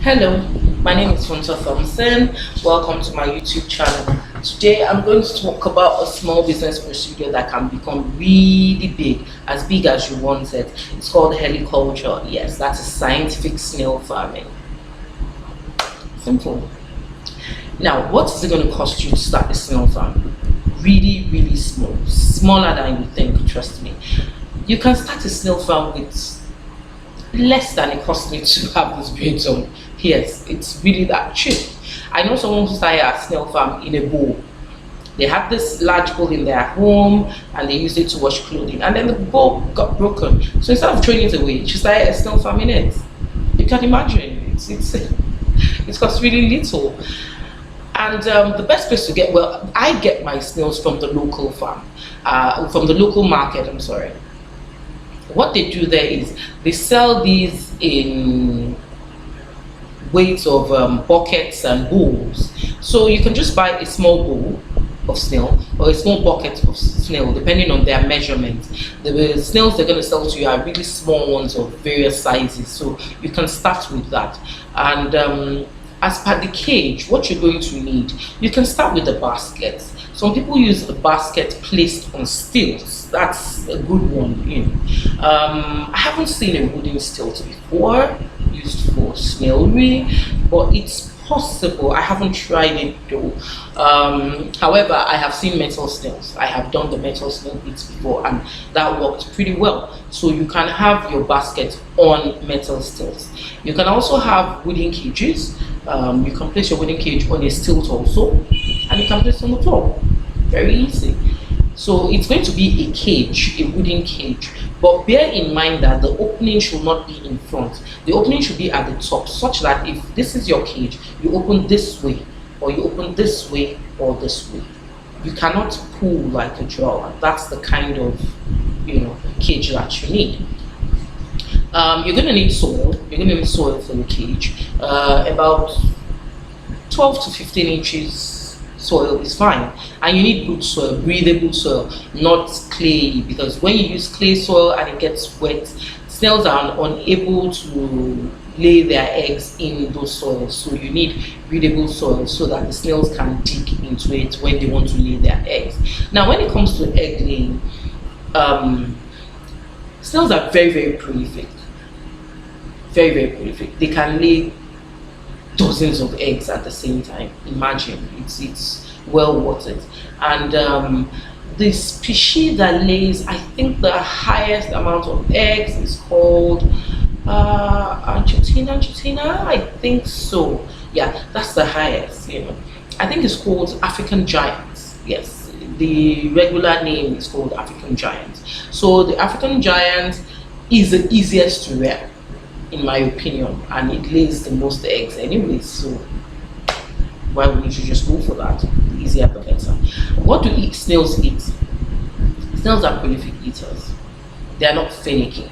Hello, my name is Funto Thompson. Welcome to my YouTube channel. Today I'm going to talk about a small business procedure that can become really big as you want it. It's called heliculture. Yes, that's a scientific snail farming. Simple. Now, what is it going to cost you to start a snail farm? Really, really small. Smaller than you think, trust me. You can start a snail farm with less than it cost me to have this brain done. Yes, it's really that cheap. I know someone who started a snail farm in a bowl. They had this large bowl in their home and they used it to wash clothing, and then the bowl got broken. So instead of throwing it away, she started a snail farm in it. You can imagine, it costs really little. And the best place to get, well, I get my snails from the local farm, from the local market, I'm sorry. What they do there is they sell these in weights of buckets and bowls. So you can just buy a small bowl of snail or a small bucket of snail, depending on their measurement. The snails they're going to sell to you are really small ones of various sizes, so you can start with that. And as per the cage, what you're going to need, you can start with the basket. Some people use a basket placed on stilts. That's a good one. I haven't seen a wooden stilt before used for snailry, but it's possible. I haven't tried it though. However, I have seen metal snails. I have done the metal snail bits before, and that worked pretty well. So you can have your basket on metal stilts. You can also have wooden cages. You can place your wooden cage on a stilt also, and you can place it on the floor. Very easy. So it's going to be a cage, a wooden cage, but bear in mind that the opening should not be in front. The opening should be at the top, such that if this is your cage, you open this way, or you open this way, or this way. You cannot pull like a drawer. That's the kind of cage that you need. You're going to need soil. You're going to need soil for your cage. About 12 to 15 inches soil is fine, and you need good soil, breathable soil, not clay, because when you use clay soil and it gets wet, snails are unable to lay their eggs in those soils. So you need breathable soil so that the snails can dig into it when they want to lay their eggs. Now, when it comes to egg laying, snails are very, very prolific. Very, very prolific. They can lay dozens of eggs at the same time. Imagine, it's well worth it. And the species that lays, I think the highest amount of eggs is called Argentina, I think so. Yeah, that's the highest. I think it's called African giants. Yes, the regular name is called African giants. So the African giant is the easiest to rear, in my opinion, and it lays the most eggs anyway, so why wouldn't you just go for that? The easier the better. What do snails eat? Snails are prolific eaters. They are not finicky.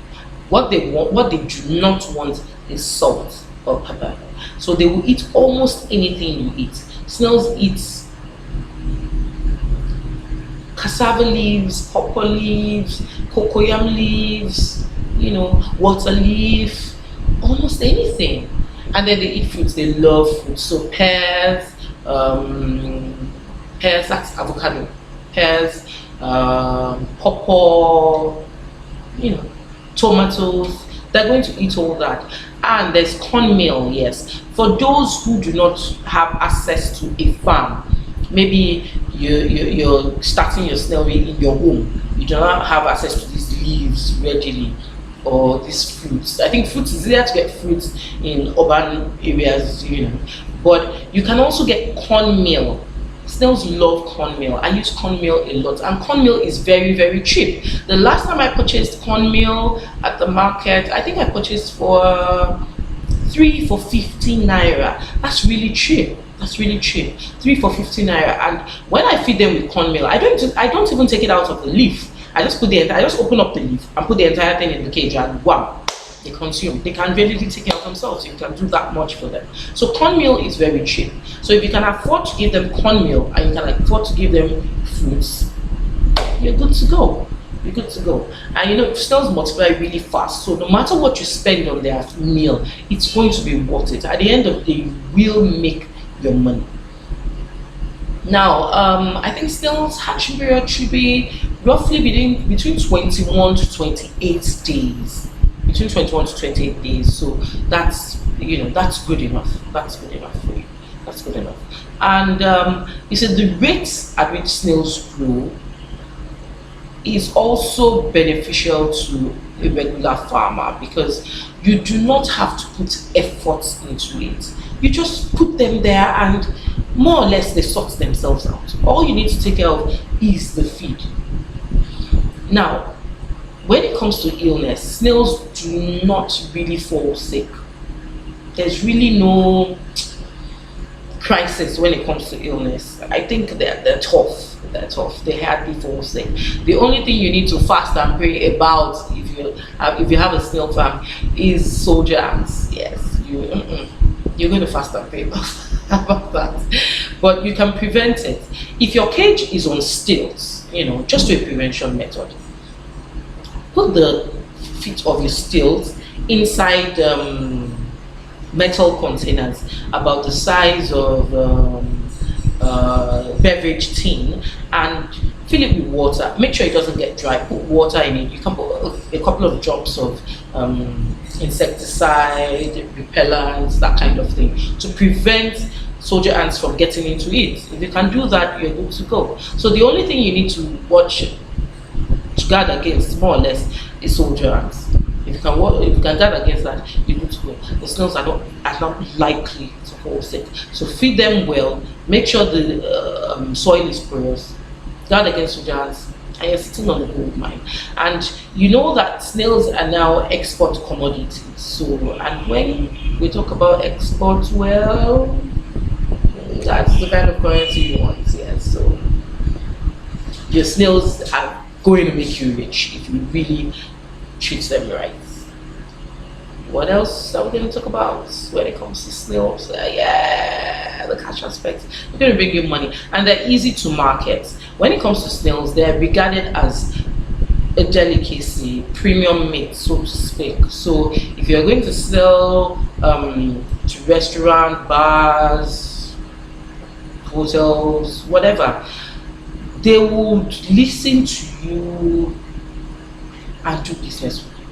What they do not want is salt or pepper. So they will eat almost anything you eat. Snails eat cassava leaves, pawpaw leaves, cocoyam leaves, water leaf, almost anything. And then they eat fruits. They love fruits. So pears, that's avocado. Pears, pawpaw, tomatoes. They're going to eat all that. And there's cornmeal. Yes, for those who do not have access to a farm, maybe you're starting your snailry in your home. You do not have access to these leaves readily, or these fruits. I think fruits is easier to get fruits in urban areas, but you can also get cornmeal. Snails love cornmeal. I use cornmeal a lot, and cornmeal is very, very cheap. The last time I purchased cornmeal at the market, I think I purchased for 3 for 15 naira. That's really cheap. 3 for 15 naira. And when I feed them with cornmeal, I don't even take it out of the leaf. I just open up the leaf and put the entire thing in the cage, and wow, they consume. They can really take care of themselves. You can do that much for them. So cornmeal is very cheap. So if you can afford to give them cornmeal and you can afford to give them fruits, you're good to go. you're good to go. And snails multiply really fast. So no matter what you spend on their meal, it's going to be worth it. At the end of the day, you will make your money. Now, I think snails hatching period should be roughly between 21 to 28 days. Between 21 to 28 days. So that's good enough. That's good enough for you. That's good enough. And you said the rates at which snails grow is also beneficial to a regular farmer, because you do not have to put effort into it. You just put them there and more or less they sort themselves out. All you need to take care of is the feed. Now, when it comes to illness, snails do not really fall sick. There's really no crisis when it comes to illness. I think they're tough. They're tough. They hardly fall sick. The only thing you need to fast and pray about if you have a snail farm is soldier ants. Yes, you're going to fast and pray about that. But you can prevent it. If your cage is on stilts, just a prevention method. Put the feet of your stilts inside metal containers about the size of beverage tin, and fill it with water. Make sure it doesn't get dry. Put water in it. You can put a couple of drops of insecticide, repellents, that kind of thing, to prevent soldier ants from getting into it. If you can do that, you're good to go. So the only thing you need to watch to guard against, more or less, is soldier ants. If you can guard against that, you're good to go. The snails are not likely to fall sick. So feed them well. Make sure the soil is porous. Guard against soldier ants, and you're sitting on a gold mine. And you know that snails are now export commodities. So, and when we talk about export, well, that's the kind of currency you want. Yes. So your snails are going to make you rich if you really treat them right. What else are we going to talk about when it comes to snails? Yeah, the cash aspect. They're going to bring you money, and they're easy to market. When it comes to snails, they're regarded as a delicacy, premium meat, so to speak. So if you're going to sell to restaurant, bars, hotels, whatever, they would listen to you and do business with you.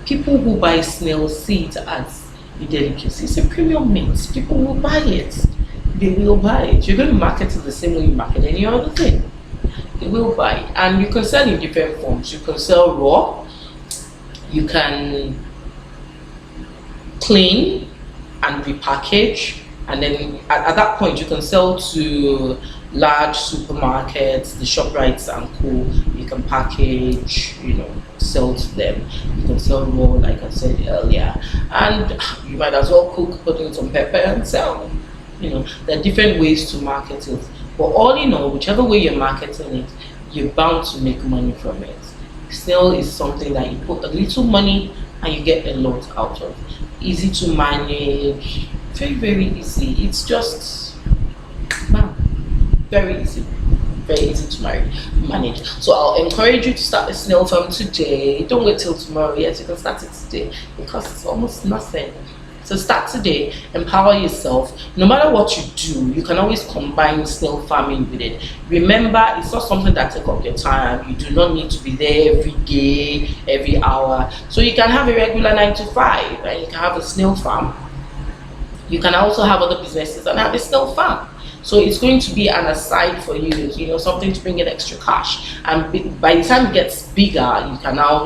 People who buy snails see it as a delicacy. It's a premium meat. People will buy it. They will buy it. You're going to market it the same way you market any other thing. They will buy it. And you can sell in different forms. You can sell raw. You can clean and repackage. And then at that point, you can sell to large supermarkets, the ShopRites and co. You can package, sell to them. You can sell raw, like I said earlier, and you might as well cook, put in some pepper and sell. There are different ways to market it, but all in all, whichever way you're marketing it, you're bound to make money from it. Snail is something that you put a little money and you get a lot out of. Easy to manage, very, very easy. It's just very easy to manage. So I'll encourage you to start a snail farm today. Don't wait till tomorrow. Yes, you can start it today because it's almost nothing. So start today, empower yourself. No matter what you do, you can always combine snail farming with it. Remember, it's not something that takes up your time. You do not need to be there every day, every hour. So you can have a regular 9 to 5 and you can have a snail farm. You can also have other businesses and have a snail farm. So it's going to be an aside for you, something to bring in extra cash. And by the time it gets bigger, you can now,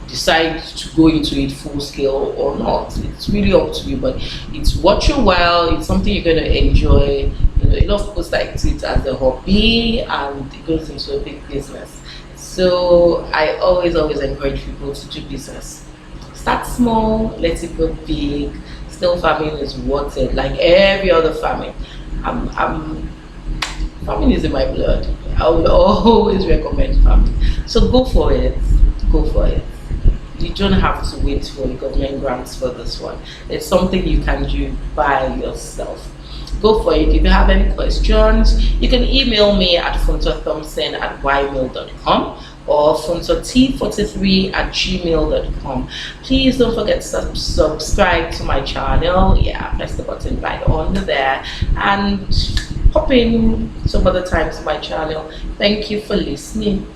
decide to go into it full scale or not. It's really up to you, but it's worth your while. It's something you're going to enjoy. A lot of people start it as a hobby and it goes into a big business. So I always encourage people to do business. Start small, let it go big. Snail farming is worth it, like every other farming. Farming is in my blood. I would always recommend farming. So go for it. You don't have to wait for government grants for this one. It's something you can do by yourself. Go for it. If you have any questions, you can email me at funtothompson@ymail.com, or funtot43@gmail.com. Please don't forget to subscribe to my channel. Yeah, press the button right under there and pop in some other time to my channel. Thank you for listening.